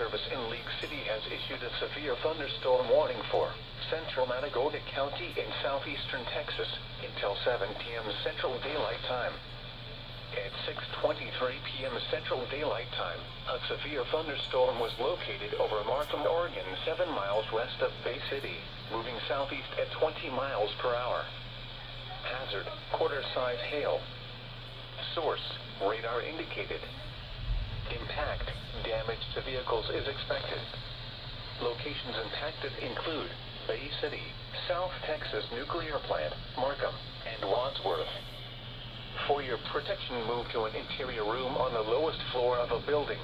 Service in League City has issued a severe thunderstorm warning for central Matagorda County in southeastern Texas until 7 p.m. Central Daylight Time. At 6:23 p.m. Central Daylight Time, a severe thunderstorm was located over Markham, Oregon, 7 miles west of Bay City, moving southeast at 20 miles per hour. Hazard, quarter-size hail. Source, radar indicated. Impact, damage to vehicles is expected. Locations impacted include Bay City, South Texas Nuclear Plant, Markham, and Wadsworth. For your protection, move to an interior room on the lowest floor of a building.